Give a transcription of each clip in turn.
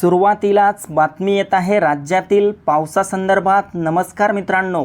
सुरुवातीलाच बातमी येत आहे राज्यातील पावसासंदर्भात। नमस्कार मित्रांनो,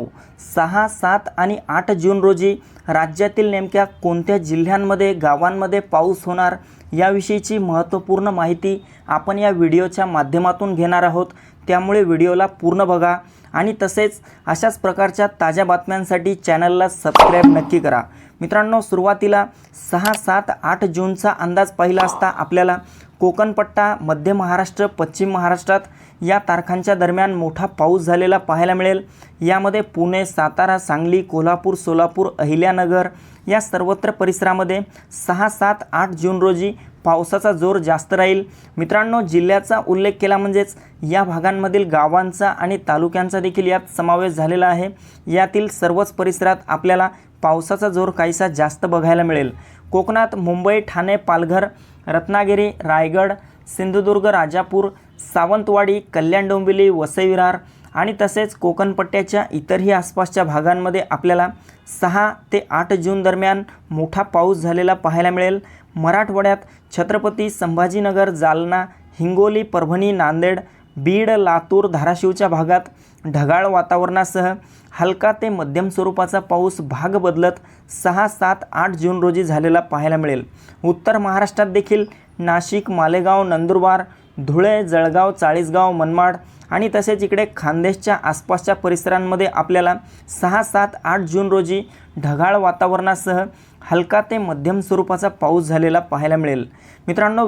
6, 7 आणि 8 जून रोजी राज्यातील नेमक्या कोणत्या जिल्ह्यांमध्ये गावांमध्ये पाऊस होणार याविषयीची महत्त्वपूर्ण माहिती आपण या व्हिडिओच्या माध्यमातून घेणार आहोत। त्यामुळे व्हिडिओला पूर्ण बघा आणि तसेच अशाच प्रकारच्या ताज्या बातम्यांसाठी चॅनलला सबस्क्राइब नक्की करा। मित्रांनो, सुरुवातीला 6, 7, 8 जूनचा अंदाज पाहिला असता आपल्याला कोकण पट्टा, मध्य महाराष्ट्र, पश्चिम महाराष्ट्रात या तारखांच्या दरम्यान मोठा पाऊस झालेला पाहायला मिळेल। यामध्ये पुणे, सातारा, सांगली, कोल्हापूर, सोलापूर, अहिल्यानगर या सर्वत्र परिसरामध्ये 6, 7, 8 जून रोजी पावसाचा जोर जास्त राहील। मित्रांनो, जिल्ह्याचा उल्लेख केला म्हणजेच या भागांमधील गावांचा आणि तालुक्यांचा देखील यात समावेश झालेला आहे। यातील सर्वच परिसरात आपल्याला पावसाचा जोर काहीसा जास्त बघायला मिळेल। कोकणात मुंबई, ठाणे, पालघर, रत्नागिरी, रायगड, सिंधुदुर्ग, राजापूर, सावंतवाडी, कल्याण, डोंबिवली, वसई विरार आणि तसेच कोकणपट्ट्याच्या इतरही आसपासच्या भागांमध्ये आपल्याला 6 ते 8 जून दरम्यान मोठा पाऊस झालेला पाहायला मिळेल। मराठवाड्यात छत्रपती संभाजीनगर, जालना, हिंगोली, परभणी, नांदेड, बीड, लातूर, धाराशिवच्या भागात ढगाळ वातावरणासह हलका ते मध्यम स्वरूपाचा पाऊस भाग बदलत 6, 7, 8 जून रोजी झालेला पाहायला मिळेल। उत्तर महाराष्ट्रात देखील नाशिक, मालेगाव, नंदुरबार, धुळे, जळगाव, चाळीसगाव, मनमाड आणि तसेच इकडे खान्देशच्या आसपासच्या परिसरांमध्ये आपल्याला 6, 7, 8 जून रोजी ढगाळ वातावरणासह हलका ते मध्यम स्वरूपाचा पाऊस झालेला पाहायला मिळेल। मित्रांनो,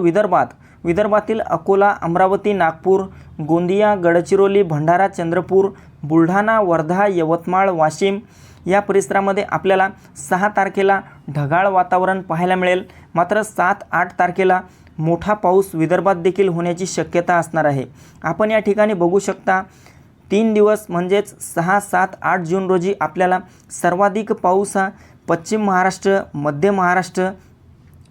विदर्भातील अकोला, अमरावती, नागपूर, गोंदिया, गडचिरोली, भंडारा, चंद्रपूर, बुलढाणा, वर्धा, यवतमाळ, वाशिम या परिसरामध्ये आपल्याला 6 तारखेला ढगाळ वातावरण पाहायला मिळेल। मात्र 7, 8 तारखेला मोठा पाऊस विदर्भात देखील होण्याची शक्यता असणार आहे। आपण या ठिकाणी बघू शकता 3 दिवस म्हणजेच 6, 7, 8 जून रोजी आपल्याला सर्वाधिक पाऊस हा पश्चिम महाराष्ट्र, मध्य महाराष्ट्र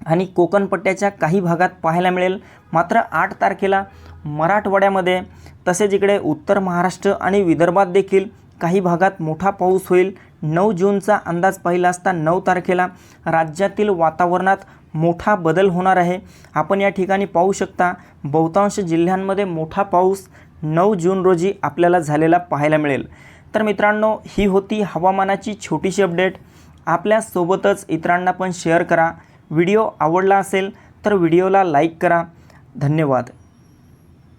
आणि कोकणपट्ट्याच्या काही भागात पाहायला मिळेल। मात्र 8 तारखेला मराठवाड्यामध्ये तसेच इकडे उत्तर महाराष्ट्र आणि विदर्भात देखील काही भागात मोठा पाऊस होईल। 9 जूनचा अंदाज पाहिला असता 9 तारखेला राज्यातील वातावरणात मोठा बदल होणार आहे। आपण या ठिकाणी पाहू शकता बहुतांश जिल्ह्यांमध्ये मोठा पाऊस 9 जून रोजी आपल्याला झालेला पाहायला मिळेल। तर मित्रांनो, ही होती हवामानाची छोटीशी अपडेट। आपल्यासोबतच इतरांना पण शेअर करा। व्हिडिओ आवडला असेल तर व्हिडिओला लाईक करा। धन्यवाद।